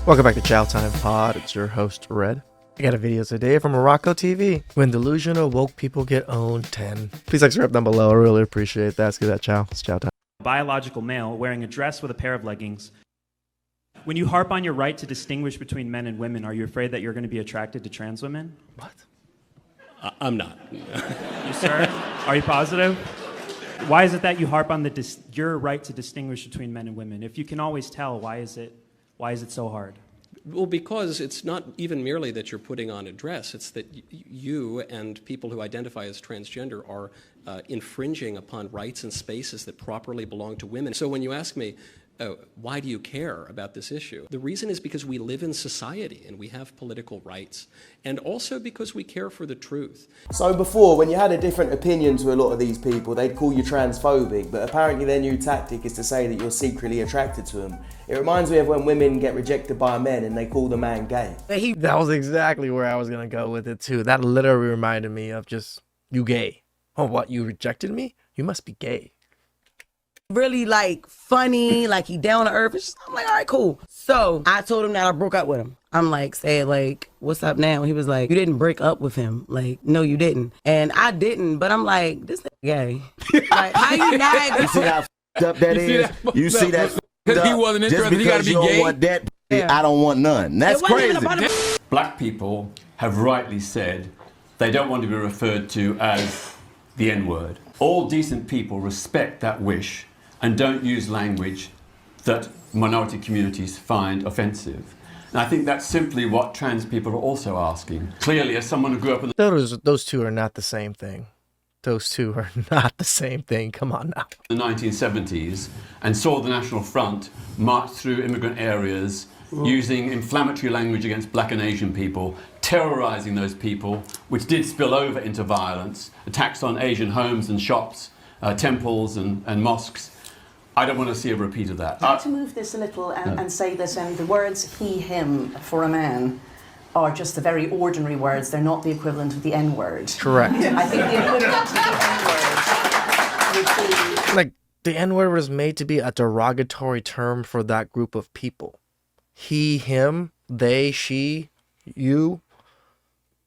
Welcome back to TheChowTimePod. It's your host, Red. I got a video today from Morocco TV. When delusional woke people get owned 10. Please like, subscribe down below. I really appreciate that. Let's get that chow. It's chow time. Biological male wearing a dress with a pair of leggings. When you harp on your right to distinguish between men and women, are you afraid that you're going to be attracted to trans women? What? I'm not. You, sir? Are you positive? Why is it that you harp on your right to distinguish between men and women? If you can always tell, why is it so hard? Well, because it's not even merely that you're putting on a dress, it's that you and people who identify as transgender are infringing upon rights and spaces that properly belong to women. So when you ask me, why do you care about this issue? The reason is because we live in society and we have political rights, and also because we care for the truth. So before, when you had a different opinion to a lot of these people, they'd call you transphobic, but apparently their new tactic is to say that you're secretly attracted to them. It reminds me of when women get rejected by men and they call the man gay. That was exactly where I was going to go with it too. That literally reminded me of just, you gay. Oh, what? You rejected me? You must be gay. Really like funny, like he down to earth. I'm like, all right, cool. So I told him that I broke up with him. I'm like, said like, what's up now? He was like, you didn't break up with him. Like, no, you didn't. And I didn't, but I'm like, this gay. Like, how you not? You see how up that is? You see that? Because he wasn't interested, just he gotta because be you don't gay. want that, I don't want none. That's crazy. Black people have rightly said they don't want to be referred to as the N-word. All decent people respect that wish and don't use language that minority communities find offensive. And I think that's simply what trans people are also asking. Clearly, as someone who grew up in Those two are not the same thing. Those two are not the same thing. Come on now. the 1970s and saw the National Front march through immigrant areas using inflammatory language against black and Asian people, terrorizing those people, which did spill over into violence, attacks on Asian homes and shops, temples and mosques. I don't want to see a repeat of that. I'd like to move this a little and say that the words he, him for a man are just the very ordinary words. They're not the equivalent of the N-word. Correct. I think the equivalent of the N-word would be... Like, the N-word was made to be a derogatory term for that group of people. He, him, they, she, you.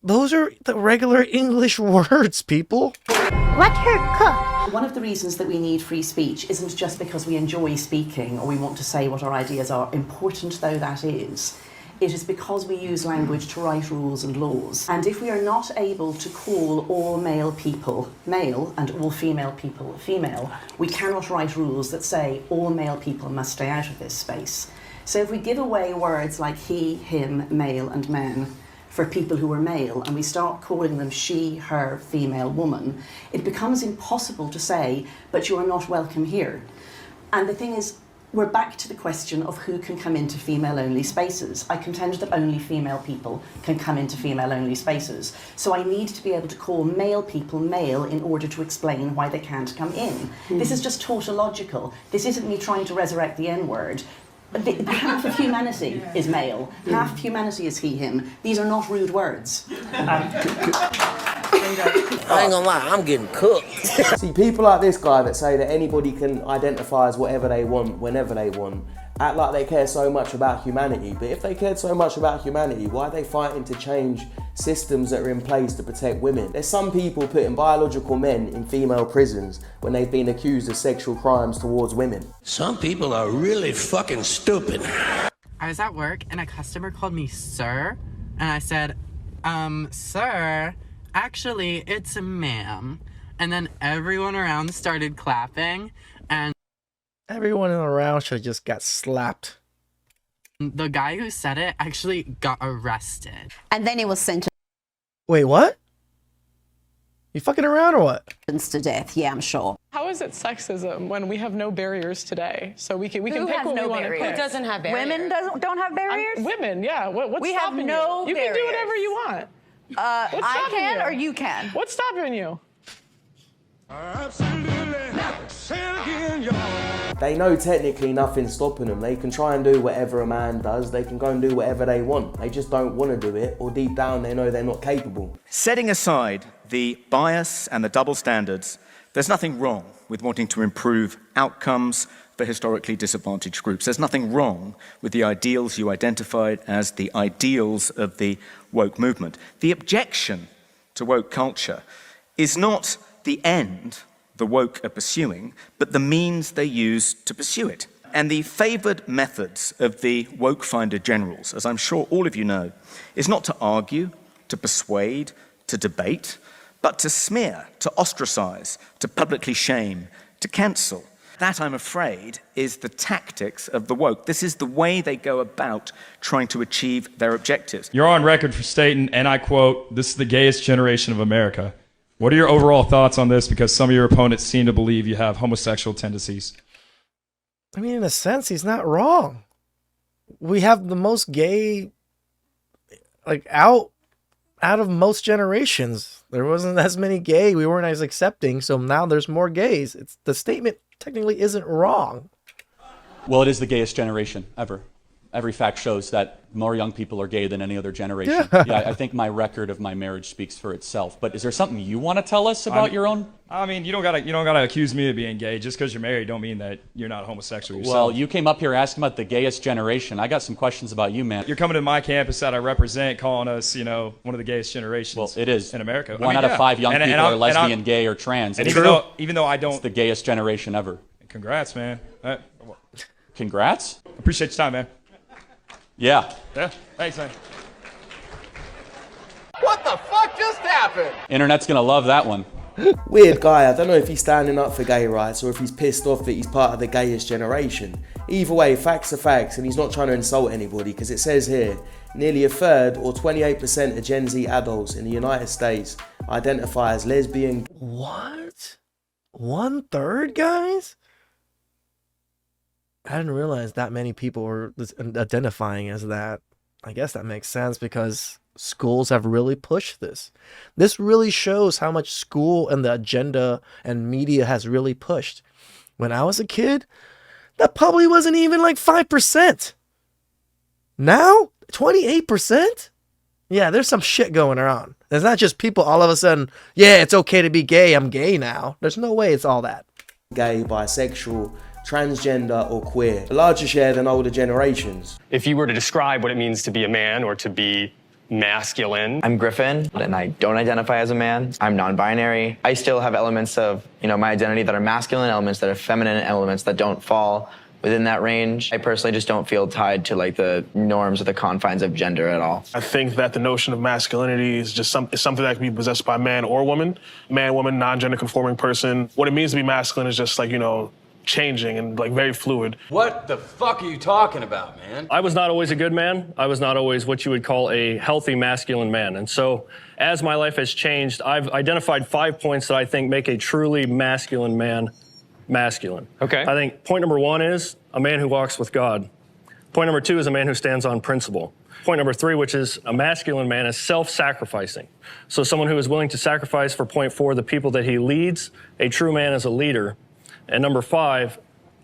Those are the regular English words, people. Let her cook. One of the reasons that we need free speech isn't just because we enjoy speaking or we want to say what our ideas are, important though that is. It is because we use language to write rules and laws. And if we are not able to call all male people male and all female people female, we cannot write rules that say all male people must stay out of this space. So if we give away words like he, him, male and man for people who are male, and we start calling them she, her, female, woman, it becomes impossible to say, but you are not welcome here. And the thing is, we're back to the question of who can come into female-only spaces. I contend that only female people can come into female-only spaces. So I need to be able to call male people male in order to explain why they can't come in. This is just tautological. This isn't me trying to resurrect the N-word. Half of humanity is male. Half of humanity is he, him. These are not rude words. I ain't gonna lie, I'm getting cooked. See, people like this guy that say that anybody can identify as whatever they want, whenever they want, act like they care so much about humanity. But if they cared so much about humanity, why are they fighting to change systems that are in place to protect women? There's some people putting biological men in female prisons when they've been accused of sexual crimes towards women. Some people are really fucking stupid. I was at work and a customer called me sir, and I said, sir, actually it's a ma'am. And then everyone around started clapping, and Everyone around should have just got slapped. the guy who said it actually got arrested. And then he was sentenced Wait, what? You fucking around or what? to death. Yeah, I'm sure. How is it sexism when we have no barriers today? So we can pick what we want to pick. Who doesn't have barriers? Women don't have barriers? Women, yeah. What's We have stopping no you? You can do barriers. whatever you want. I stopping can you? or you can? What's stopping you? They know technically nothing's stopping them. They can try and do whatever a man does. They can go and do whatever they want. They just don't want to do it, or deep down they know they're not capable. Setting aside the bias and the double standards, there's nothing wrong with wanting to improve outcomes for historically disadvantaged groups. There's nothing wrong with the ideals you identified as the ideals of the woke movement. The objection to woke culture is not the end the woke are pursuing, but the means they use to pursue it. And the favoured methods of the woke finder generals, as I'm sure all of you know, is not to argue, to persuade, to debate, but to smear, to ostracize, to publicly shame, to cancel. That, I'm afraid, is the tactics of the woke. This is the way they go about trying to achieve their objectives. You're on record for stating, and I quote, "This is the gayest generation of America." What are your overall thoughts on this? Because some of your opponents seem to believe you have homosexual tendencies. I mean, in a sense, he's not wrong. We have the most gay, out of most generations. There wasn't as many gay. We weren't as accepting. So now there's more gays. The statement technically isn't wrong. Well, it is the gayest generation ever. Every fact shows that more young people are gay than any other generation. Yeah, I think my record of my marriage speaks for itself. But is there something you want to tell us about your own? I mean, you don't gotta accuse me of being gay. Just because you're married don't mean that you're not homosexual yourself. Well, you came up here asking about the gayest generation. I got some questions about you, man. You're coming to my campus that I represent, calling us, one of the gayest generations. Well, it is in America. One out of 5 young people are lesbian, gay, or trans. And even though I don't, it's the gayest generation ever. Congrats, man. Congrats. Appreciate your time, man. Yeah. Yeah. Thanks, man. What the fuck just happened? Internet's gonna love that one. Weird guy. I don't know if he's standing up for gay rights or if he's pissed off that he's part of the gayest generation. Either way, facts are facts, and he's not trying to insult anybody, because it says here, nearly a third, or 28% of Gen Z adults in the United States identify as lesbian. What? 1/3, guys? I didn't realize that many people were identifying as that. I guess that makes sense because schools have really pushed this. This really shows how much school and the agenda and media has really pushed. When I was a kid, that probably wasn't even 5%. Now, 28%? Yeah, there's some shit going on. It's not just people all of a sudden, yeah, it's okay to be gay, I'm gay now. There's no way it's all that. Gay, bisexual, transgender or queer, a larger share than older generations. If you were to describe what it means to be a man or to be masculine. I'm Griffin, and I don't identify as a man. I'm non-binary. I still have elements of, my identity that are masculine, elements that are feminine, elements that don't fall within that range. I personally just don't feel tied to the norms or the confines of gender at all. I think that the notion of masculinity is just something that can be possessed by man or woman. Man, woman, non-gender conforming person. What it means to be masculine is just changing and very fluid. What the fuck are you talking about, man? I was not always a good man. I was not always what you would call a healthy masculine man. And so as my life has changed, I've identified 5 points that I think make a truly masculine man masculine. Okay. I think point number 1 is a man who walks with God. Point number 2 is a man who stands on principle. Point number 3, which is a masculine man, is self-sacrificing. So someone who is willing to sacrifice for point 4, the people that he leads. A true man is a leader. And number 5,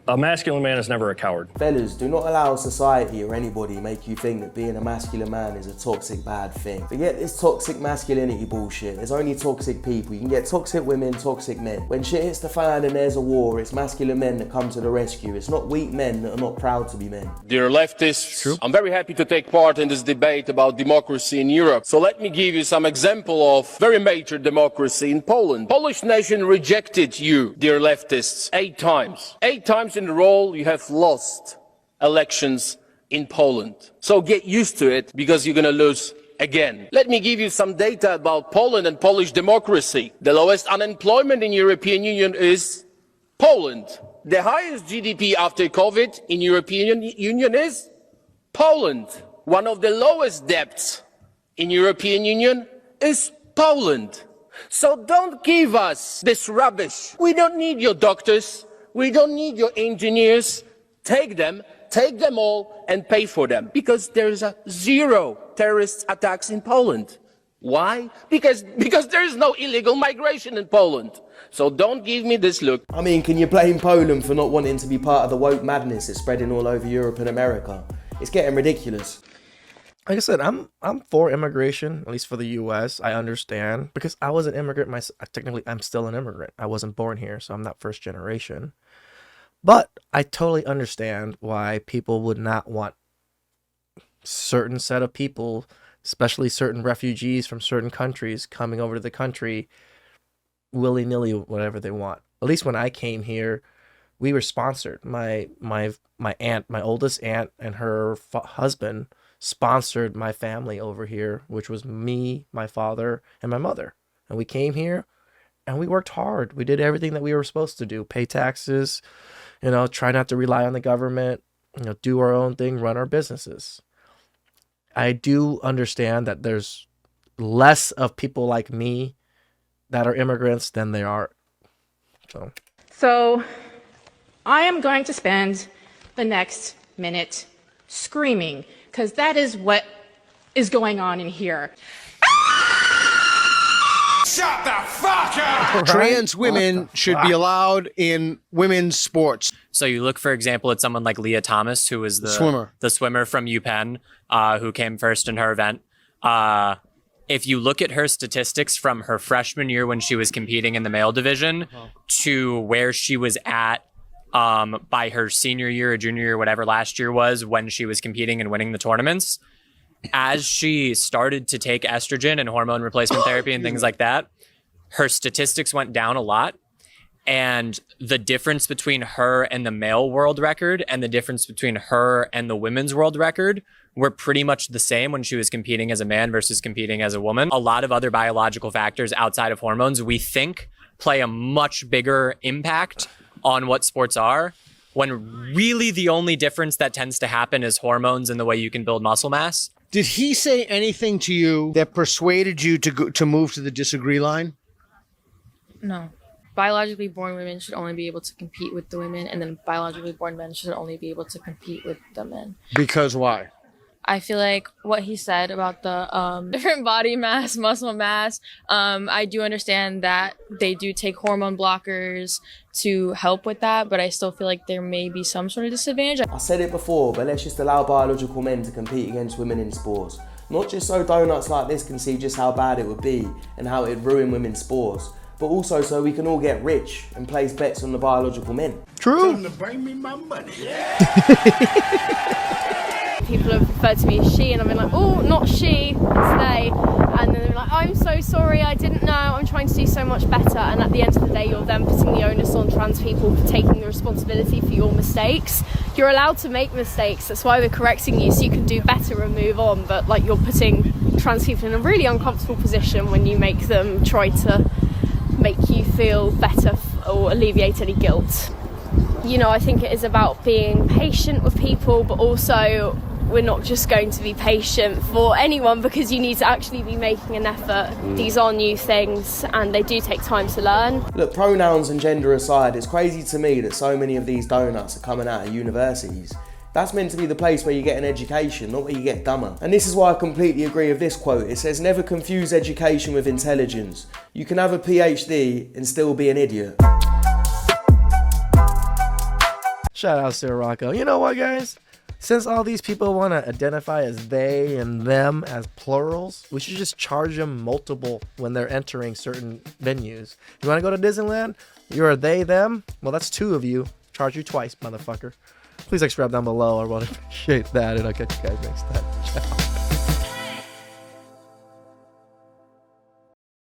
a masculine man is never a coward. Fellas, do not allow society or anybody make you think that being a masculine man is a toxic bad thing. Forget this toxic masculinity bullshit. There's only toxic people. You can get toxic women, toxic men. When shit hits the fan and there's a war, it's masculine men that come to the rescue. It's not weak men that are not proud to be men. Dear leftists, I'm very happy to take part in this debate about democracy in Europe. So let me give you some example of very major democracy in Poland. Polish nation rejected you, dear leftists, 8 times. 8 times in a row you have lost elections in Poland. So get used to it, because you're gonna lose again. Let me give you some data about Poland and Polish democracy. The lowest unemployment in European Union is Poland. The highest GDP after COVID in European Union is Poland. One of the lowest debts in European Union is Poland. So don't give us this rubbish. We don't need your doctors. We don't need your engineers. Take them all and pay for them. Because there's 0 terrorist attacks in Poland. Why? Because there is no illegal migration in Poland. So don't give me this look. I mean, can you blame Poland for not wanting to be part of the woke madness that's spreading all over Europe and America? It's getting ridiculous. Like I said, I'm for immigration, at least for the U.S. I understand, because I was an immigrant myself. Technically, I'm still an immigrant. I wasn't born here, so I'm not first generation. But I totally understand why people would not want certain set of people, especially certain refugees from certain countries, coming over to the country willy-nilly, whatever they want. At least when I came here, we were sponsored. My aunt, my oldest aunt, and her husband sponsored my family over here, which was me, my father, and my mother. And we came here and we worked hard. We did everything that we were supposed to do. Pay taxes, try not to rely on the government, do our own thing, run our businesses. I do understand that there's less of people like me that are immigrants than there are. So I am going to spend the next minute screaming, because that is what is going on in here. Shut the fuck up! Trans women should be allowed in women's sports. So you look, for example, at someone like Leah Thomas, who was the swimmer from UPenn, who came first in her event. If you look at her statistics from her freshman year when she was competing in the male division to where she was at by her senior year or junior year, whatever last year was, when she was competing and winning the tournaments, as she started to take estrogen and hormone replacement therapy and things like that, her statistics went down a lot. And the difference between her and the male world record and the difference between her and the women's world record were pretty much the same when she was competing as a man versus competing as a woman. A lot of other biological factors outside of hormones, we think, play a much bigger impact on what sports are, when really the only difference that tends to happen is hormones and the way you can build muscle mass. Did he say anything to you that persuaded you to move to the disagree line? No. Biologically born women should only be able to compete with the women, and then biologically born men should only be able to compete with the men. Because why? I feel like what he said about the different body mass, muscle mass, I do understand that they do take hormone blockers to help with that, but I still feel like there may be some sort of disadvantage. I said it before, but let's just allow biological men to compete against women in sports. Not just so donuts like this can see just how bad it would be and how it would ruin women's sports, but also so we can all get rich and place bets on the biological men. True. Tell them to bring me my money. People have referred to me as she, and I've been like, oh, not she, it's they. And then they're like, I'm so sorry, I didn't know, I'm trying to do so much better. And at the end of the day, you're then putting the onus on trans people for taking the responsibility for your mistakes. You're allowed to make mistakes, that's why we're correcting you, so you can do better and move on. But like, you're putting trans people in a really uncomfortable position when you make them try to make you feel better or alleviate any guilt. I think it is about being patient with people, but also we're not just going to be patient for anyone, because you need to actually be making an effort. These are new things and they do take time to learn. Look, pronouns and gender aside, it's crazy to me that so many of these donuts are coming out of universities. That's meant to be the place where you get an education, not where you get dumber. And this is why I completely agree with this quote. It says, never confuse education with intelligence. You can have a PhD and still be an idiot. Shout out to Rocco. You know what, guys? Since all these people want to identify as they and them as plurals, we should just charge them multiple when they're entering certain venues. You want to go to Disneyland? You're a they, them? Well, that's two of you. Charge you twice, motherfucker. Please subscribe down below. I would appreciate that, and I'll catch you guys next time. Ciao.